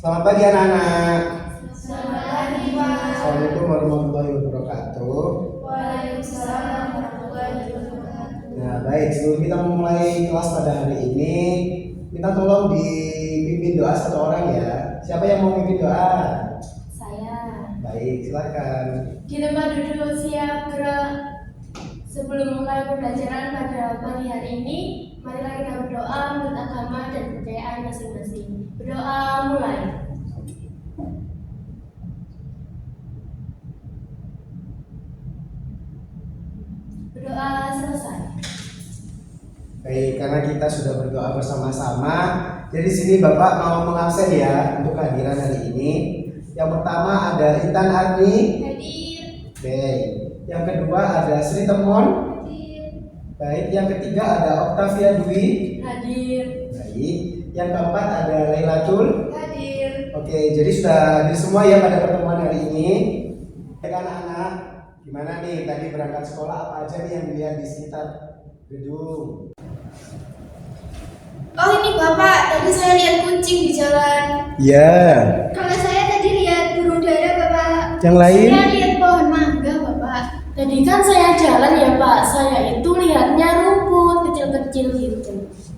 Selamat pagi anak-anak. Selamat pagi, Pak. Assalamualaikum warahmatullahi wabarakatuh. Waalaikumsalam warahmatullahi wabarakatuh. Nah baik, sebelum kita memulai kelas pada hari ini, minta tolong dipimpin doa satu orang ya. Siapa yang mau pimpin doa? Saya. Baik, silakan. Di tempat duduk siap gerak. Sebelum mulai pembelajaran pada pagi hari ini, marilah kita berdoa menurut agama dan kepercayaan masing-masing. Berdoa mulai. Berdoa selesai. Baik, karena kita sudah berdoa bersama-sama, jadi sini Bapak mau mengabsen ya untuk kehadiran hari ini. Yang pertama ada Intan Arni. Hadir. Baik. Yang kedua ada Sri Temon. Hadir. Baik. Yang ketiga ada Octavia Dwi. Hadir. Baik. Yang keempat ada Laila Tul. Hadir. Oke, jadi sudah hadir semua ya pada pertemuan hari ini. Baik anak-anak, gimana nih tadi berangkat sekolah, apa aja nih yang dilihat di sekitar gedung? Oh ini Bapak, tadi saya lihat kucing di jalan. Ya. Kalau saya tadi lihat burung dara Bapak. Yang lain? Saya lihat pohon mangga Bapak. Tadi kan saya jalan ya Pak, saya itu lihatnya rumput kecil-kecil gitu.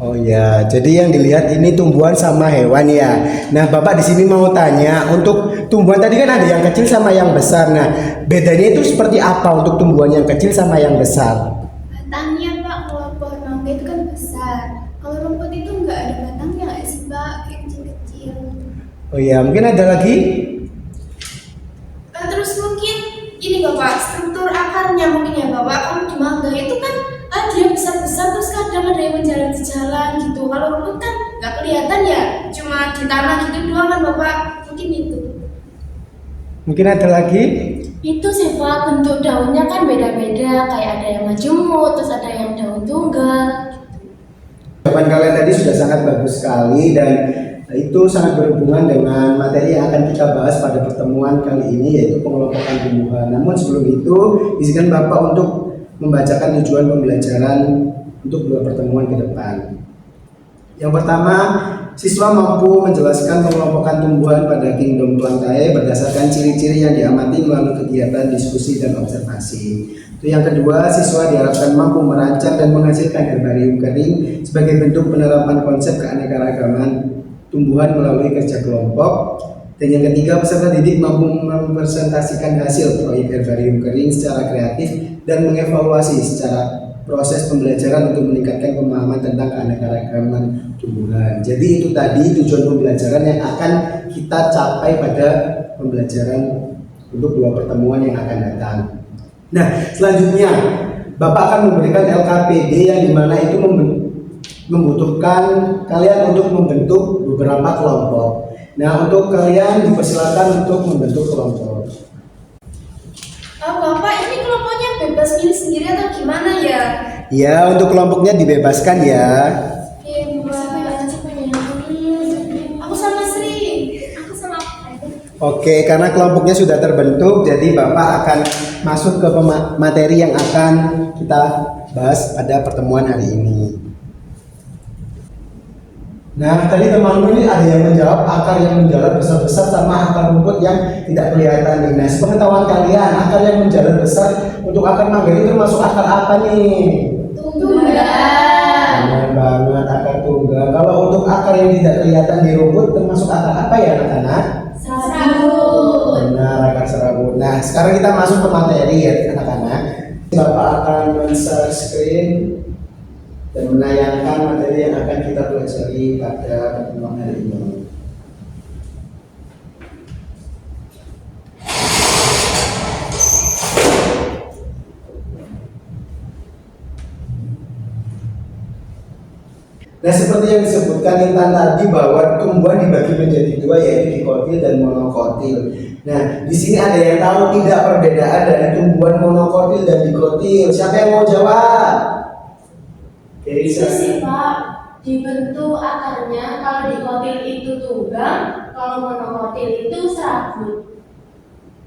Oh ya, jadi yang dilihat ini tumbuhan sama hewan ya. Nah, Bapak di sini mau tanya, untuk tumbuhan tadi kan ada yang kecil sama yang besar. Nah, bedanya itu seperti apa untuk tumbuhan yang kecil sama yang besar? Batangnya Pak, kalau pohon mangga itu kan besar. Kalau rumput itu nggak ada batangnya nggak sih Pak, kayak kecil-kecil. Oh ya, mungkin ada lagi? Terus mungkin ini Bapak, struktur akarnya mungkin ya Bapak. Kalau di mangga itu kan dia besar-besar, terus kadang ada yang menjalar di jalan gitu. Kalau rumput kan nggak kelihatan ya, cuma di tanah gitu doang kan Bapak. Mungkin itu. Mungkin ada lagi? Itu sih Pak, bentuk daunnya kan beda-beda. Kayak ada yang majemuk, terus ada yang daun tunggal. Jawaban kalian tadi sudah sangat bagus sekali dan itu sangat berhubungan dengan materi yang akan kita bahas pada pertemuan kali ini, yaitu pengelompokan tumbuhan. Namun sebelum itu, izinkan Bapak untuk membacakan tujuan pembelajaran untuk dua pertemuan ke depan. Yang pertama, siswa mampu menjelaskan pengelompokan tumbuhan pada Kingdom Plantae berdasarkan ciri-ciri yang diamati melalui kegiatan diskusi dan observasi. Itu yang kedua, siswa diharapkan mampu merancang dan menghasilkan herbarium kering sebagai bentuk penerapan konsep keanekaragaman tumbuhan melalui kerja kelompok. Dan yang ketiga, peserta didik mampu mempresentasikan hasil proyek herbarium kering secara kreatif dan mengevaluasi secara proses pembelajaran untuk meningkatkan pemahaman tentang keanekaragaman tumbuhan. Jadi itu tadi tujuan pembelajaran yang akan kita capai pada pembelajaran untuk dua pertemuan yang akan datang. Nah, selanjutnya Bapak akan memberikan LKPD yang dimana itu membutuhkan kalian untuk membentuk beberapa kelompok. Nah, untuk kalian dipersilakan untuk membentuk kelompok. Bapak, ini kelompoknya bebas milih sendiri atau gimana ya? Ya, untuk kelompoknya dibebaskan ya. Oke, aku sama Sri. Aku sama Oke, karena kelompoknya sudah terbentuk, jadi Bapak akan masuk ke materi yang akan kita bahas pada pertemuan hari ini. Nah, tadi teman-teman ini ada yang menjawab akar yang menjalar besar-besar sama akar rumput yang tidak kelihatan nih. Nah, sepengetahuan kalian, akar yang menjalar besar untuk akar mangga itu termasuk akar apa nih? tunggal. Benar banget, akar tunggal. Kalau untuk akar yang tidak kelihatan di rumput termasuk akar apa ya anak-anak? Serabut. Benar, akar serabut. Nah, sekarang kita masuk ke materi ya anak-anak. Bapak akan men-share screen dan menayangkan materi yang akan kita pelajari pada pertemuan hari ini. Nah, seperti yang disebutkan Intan tadi bahwa tumbuhan dibagi menjadi dua, yaitu dikotil dan monokotil. Nah, di sini ada yang tahu tidak perbedaan dari tumbuhan monokotil dan dikotil? Siapa yang mau jawab? Oke, Itu sih Pak, dibentuk akarnya. Kalau dikotil itu tunggang, kalau monokotil itu serabut.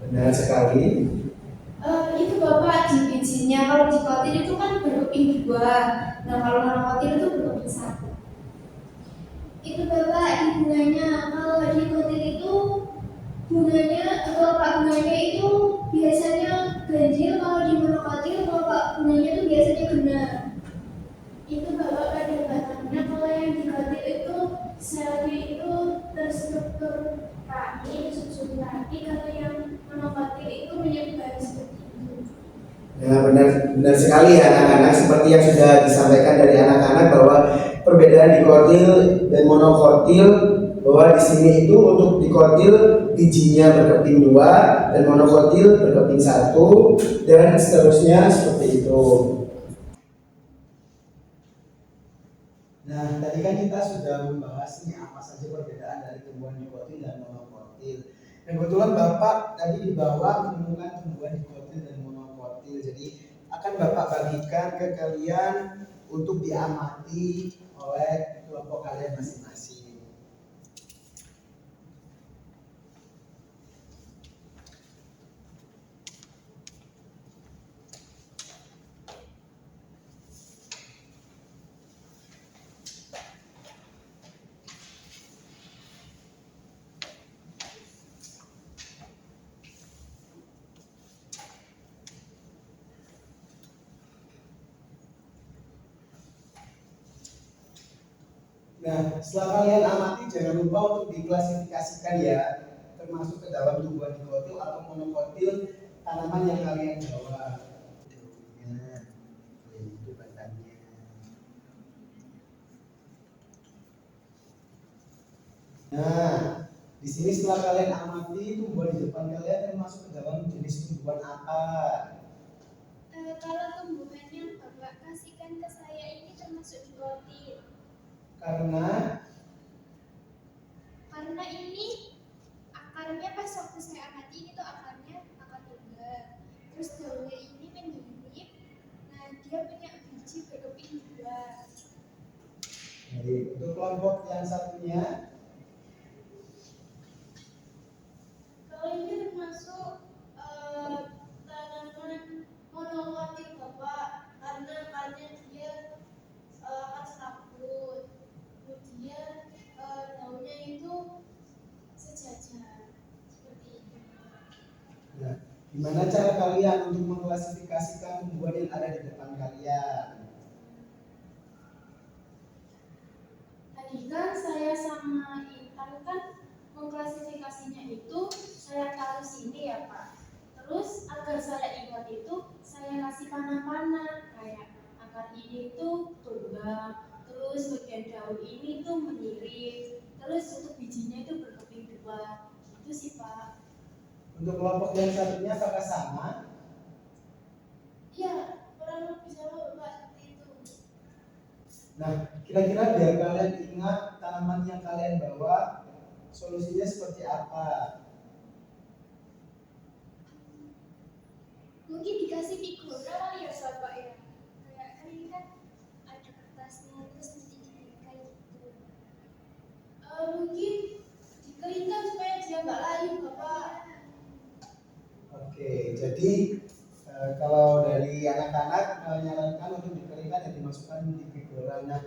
Benar sekali. Itu Bapak di bijinya. Kalau dikotil itu kan berkeping dua. Nah kalau monokotil itu berkeping satu. Itu Bapak di bunganya. Kalau dikotil itu bunganya, kelopak bunganya itu biasanya ganjil. Kalau di monokotil kelopak bunganya itu biasanya benar. Itu Bapak pada batangnya. Kalau yang dikotil itu selnya itu terstruktur rapi, susun rapi. Kalau yang monokotil itu menyebar seperti itu. Nah, benar sekali ya anak-anak, seperti yang sudah disampaikan dari anak-anak bahwa perbedaan dikotil dan monokotil, bahwa di sini itu untuk dikotil bijinya berkeping dua dan monokotil berkeping satu dan seterusnya seperti itu. Nah, tadi kan kita sudah membahas nih apa saja perbedaan dari tumbuhan dikotil dan monokotil. Dan kebetulan Bapak tadi di bawah menemukan tumbuhan dikotil dan monokotil. Jadi akan Bapak bagikan ke kalian untuk diamati oleh kelompok kalian masing-masing. Nah, setelah kalian amati, jangan lupa untuk diklasifikasikan ya, termasuk ke dalam tumbuhan dikotil atau monokotil tanaman yang kalian bawa. Daunnya, itu batangnya. Nah, di sini setelah kalian amati, tumbuhan di depan kalian termasuk ke dalam jenis tumbuhan apa? Kalau tumbuhannya Bapak kasihkan ke saya ini termasuk dikotil. Karena Ini akarnya pas waktu saya amati itu akarnya akar tunggal. Terus daunnya ini menjulip. Nah dia punya biji berkeping dua. jadi, untuk kelompok yang satunya, Kalau ini termasuk tanaman monokotil Bapak, karena akarnya dia akar serabut. Kemudian daunnya itu sejajar seperti ini. nah, gimana cara kalian untuk mengklasifikasikan tumbuhan yang ada di depan kalian? Tadi kan saya sama Intan kan mengklasifikasinya itu saya taruh sini ya Pak. Terus agar saya ingat itu saya kasih panah-panah kayak akar ini tuh tunggal, terus bagian daun ini tuh menyirik, terus untuk bijinya itu berkeping dua. Itu sih Pak. Untuk kelompok yang satunya apakah sama? Iya, kurang lebih sama Bapak seperti itu. Nah, kira-kira biar kalian ingat tanaman yang kalian bawa, solusinya seperti apa? Mungkin dikasih figura kali ya Bapak ya. Kayak ini kan ada kertasnya terus mesti kayak gitu. Mungkin dikeringkan supaya dia nggak layu Bapak. Oke, jadi kalau dari anak-anak menyarankan untuk dikeringkan dan dimasukkan di figura. Nah,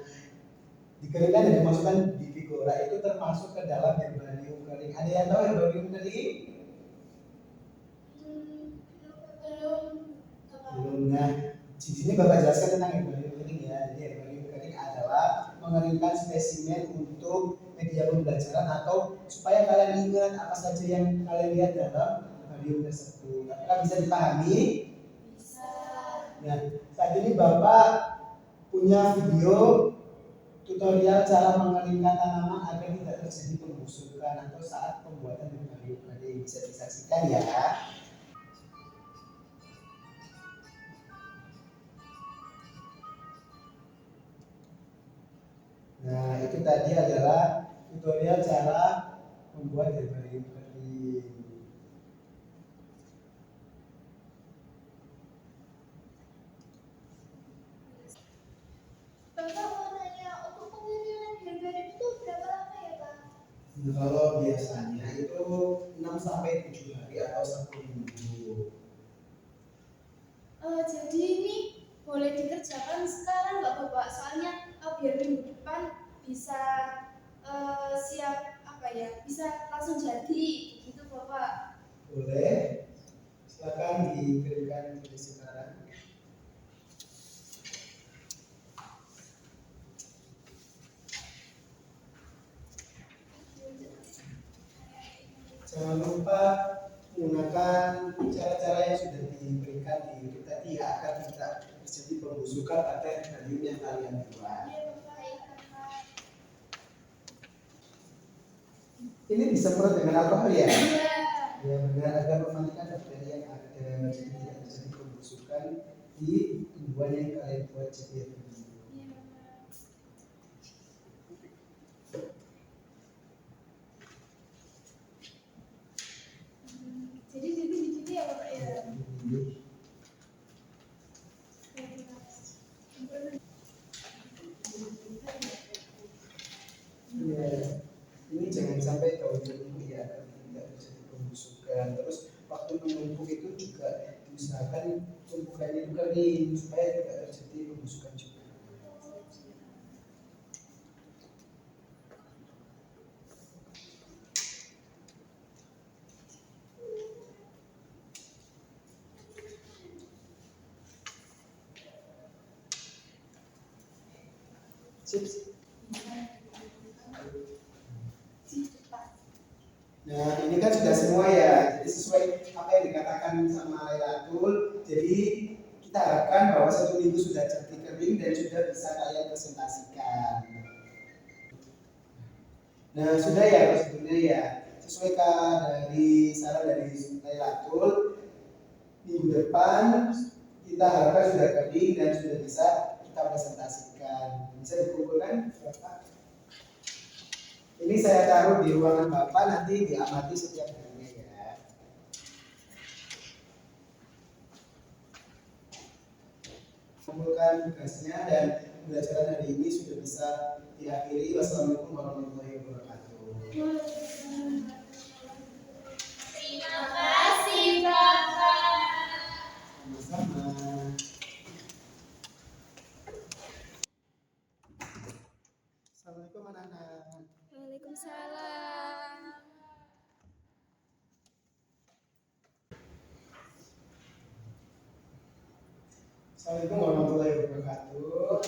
dikeringkan dan dimasukkan di figura itu termasuk ke dalam herbarium kering. Ada yang tahu herbarium kering? Belum. Nah, di sini Bapak jelaskan tentang herbarium kering ya. Jadi herbarium kering adalah mengeringkan spesimen untuk media pembelajaran atau supaya kalian ingat apa saja yang kalian lihat dalam herbarium tersebut. Apakah bisa dipahami? Bisa. Nah, saat ini Bapak punya video tutorial cara mengeringkan tanaman agar tidak terjadi pembusukan atau saat pembuatan herbarium kering. Bisa disaksikan ya. tadi adalah tutorial cara membuat herbarium kering. Bapak mau nanya, untuk pengiriman herbarium itu berapa lama ya, Pak? Nah, kalau biasanya itu 6 sampai 7 hari atau 1 minggu. Jadi ini boleh dikerjakan sekarang nggak Bapak? Soalnya biar minggu depan bisa siap apa ya? Bisa langsung jadi gitu Bapak. Boleh, silakan dikirimkan dari sekarang. Jangan lupa menggunakan cara-cara yang sudah diberikan di YouTube tadi ya, agar tidak terjadi pembusukan pada herbarium yang kalian buat. Iya Bapak, iya Bapak. Ini disemprot dengan alkohol ya? Iya. Ya benar, agar mematikan bakteri yang ada, jadi tidak terjadi pembusukan di tumbuhan yang kalian buat jadi herbarium. Iya Bapak. Jadi gitu ya Bapak ya. Iya, ini jangan sampai terlalu ya, agar tidak terjadi pembusukan. Terus waktu menumpuk itu juga diusahakan tumpukannya itu kering supaya tidak terjadi pembusukan juga. Sip. Nah, ini kan sudah semua ya. Jadi sesuai apa yang dikatakan sama Lailatul. Jadi kita harapkan bahwa 1 minggu sudah jadi kering dan sudah bisa kalian presentasikan. Nah, sudah ya prosedurnya ya. Sesuai dari saran dari Lailatul, minggu depan kita harapkan sudah kering dan sudah bisa kita presentasikan. Bisa dikumpulkan Bapak? Ini saya taruh di ruangan Bapak, nanti diamati setiap harinya ya. Kumpulkan tugasnya dan pembelajaran hari ini sudah bisa diakhiri. Wassalamualaikum warahmatullahi wabarakatuh. Terima kasih Bapak. Sama-sama. Assalamualaikum anak-anak. Waalaikumsalam. Assalamualaikum warahmatullahi wabarakatuh.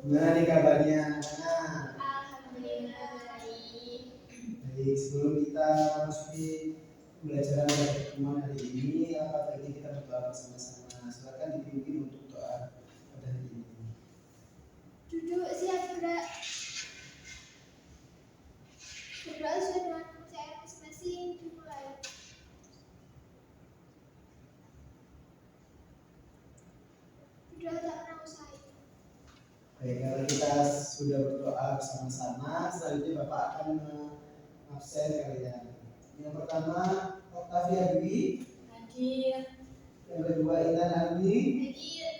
Gimana nih kabarnya? Alhamdulillah baik. Baik, sebelum kita masuki pembelajaran pada pertemuan hari ini, apa baiknya kita berdoa bersama-sama. Silakan dipimpin untuk doa pada hari ini. Duduk siap gerak. Berdoa sesuai dengan kepercayaan masing-masing, dimulai. Berdoa tak pernah usai. Baik, kalau kita sudah berdoa bersama-sama, selanjutnya Bapak akan absen kalian. Yang pertama, Octavia Dwi. Hadir. Yang kedua, Intan Ardi. Hadir.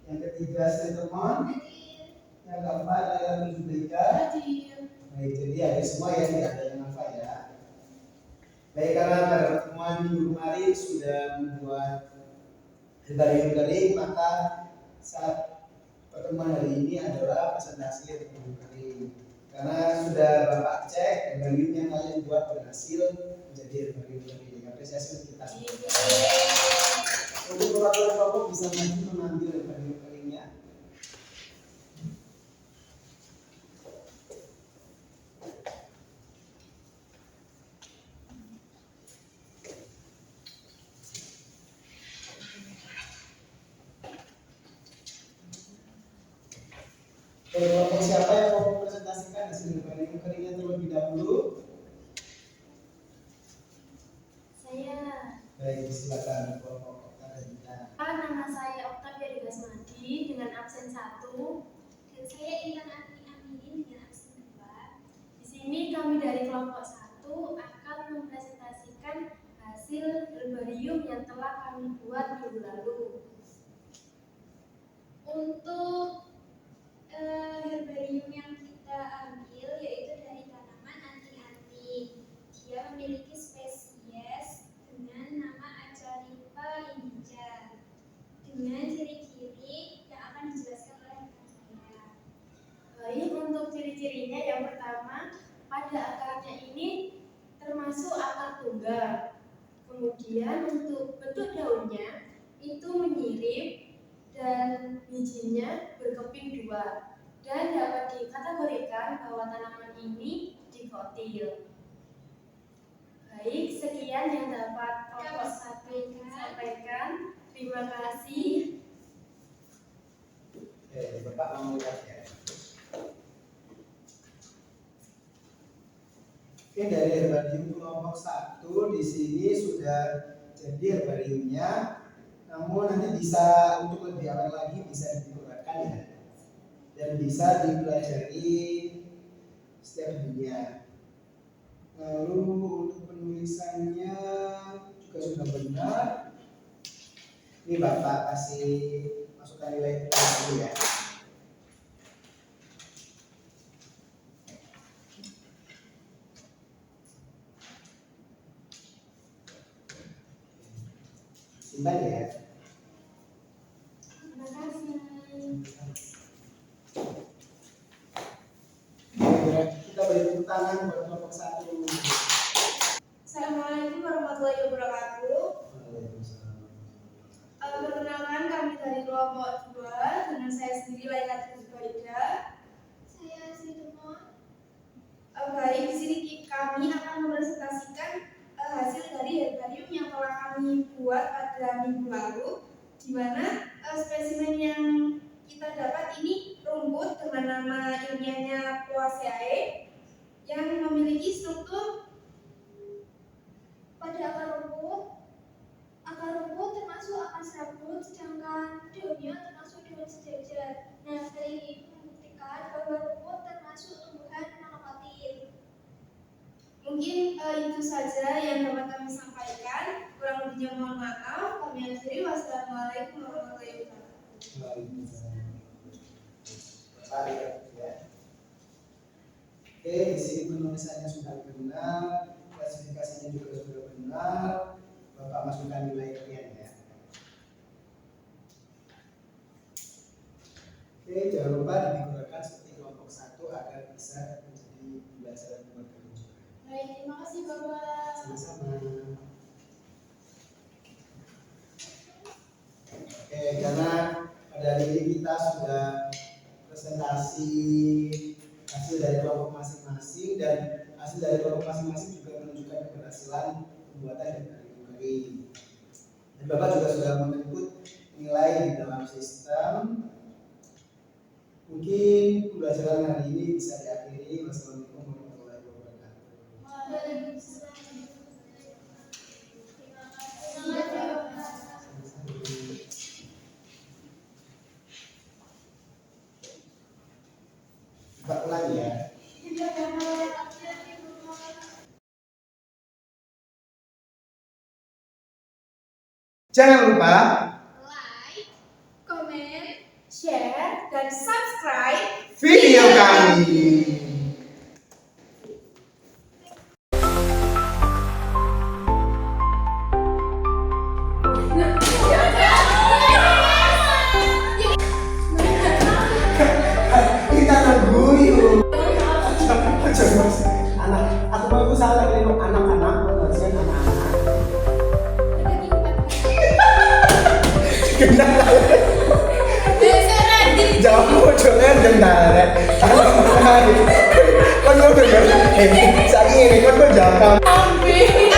Yang ketiga, Setemon. Hadir. Yang keempat, Lailatul Zubaida. Hadir. Baik, jadi ada semua ya, tidak ada yang hafal ya. Baik, karena pada pertemuan minggu kemarin sudah membuat herbarium kering, maka saat pertemuan hari ini adalah presentasi herbarium kering. Karena sudah Bapak cek herbarium yang kalian buat berhasil menjadi herbarium kering. Apresiasi untuk kita semua. Untuk perwakilan kelompok bisa maju mengambil herbarium keringnya. Kelompok siapa yang mau mempresentasikan hasil herbarium keringnya terlebih dahulu? Saya. Baik, silakan kelompok Okta dan Intan. Nama saya Octavia Digasmadi dengan absen 1 dan saya kami dari kelompok 1 akan mempresentasikan hasil herbarium yang telah kami buat minggu lalu. Untuk herbarium yang kita ambil yaitu dari tanaman anting-anting. Dia memiliki spesies dengan nama Acaripha indica dengan ciri-ciri yang akan dijelaskan oleh rekan saya. Baik, untuk ciri-cirinya yang pertama, pada akarnya ini termasuk akar tunggal. Kemudian untuk bentuk daunnya itu menyirip dan bijinya berkeping 2 dan dapat dikategorikan bahwa tanaman ini dikotil. Baik, sekian yang dapat kelompok 1 sampaikan. Terima kasih. Bapak mau lihat ya. Oke, dari herbarium kelompok 1 di sini sudah jadi herbariumnya. Namun nanti bisa untuk lebih awal lagi bisa dikeluarkan ya. Dan bisa dipelajari setiap harinya. Lalu untuk penulisannya juga sudah benar. Ini Bapak kasih masukkan nilai dulu ya. Simpan ya. Terima kasih. Kita beri tepuk tangan buat kelompok 1. Assalamualaikum warahmatullahi wabarakatuh. Perkenalkan, kami dari kelompok 2 dengan saya sendiri Laila Zubaida. Saya Sri Demon. Baik, di sini kami akan mempresentasikan hasil dari herbarium yang telah kami buat pada minggu lalu, di mana spesimen yang kita dapat ini rumput dengan nama ilmiahnya Poaceae yang memiliki struktur pada akar rumput. Akar rumput termasuk akar serabut, sedangkan daunnya termasuk daun sejajar. Nah, hal ini membuktikan bahwa rumput termasuk tumbuhan monokotil. Mungkin itu saja yang dapat kami sampaikan. Kurang lebihnya mohon maaf. Kami akhiri. Wassalamualaikum warahmatullahi wabarakatuh. Oke, di sini penulisannya sudah benar, klasifikasinya juga sudah benar. Bapak masukkan nilai kalian ya. Oke, jangan lupa digunakan seperti kelompok 1 agar bisa menjadi pembelajaran keluarga juga. Baik, terima kasih Bapak. Sama-sama. Oke, karena pada hari ini kita sudah presentasi hasil dari kelompok masing-masing dan hasil dari kelompok masing-masing juga menunjukkan keberhasilan pembuatan dari dan Bapak juga sudah menyebut nilai di dalam sistem. Mungkin pembelajaran hari ini bisa diakhiri. Wassalamualaikum warahmatullahi wabarakatuh. Waalaikumsalam. Bapak ulangi ya. Jangan lupa Like, comment, share, dan subscribe video kami. Kita nunggu anak, aku mau salah ini anak-anak, maksudnya anak-anak. Jauh jangan jendara. Kan mau dengar? Saya ini kan mau jawab. Ambil.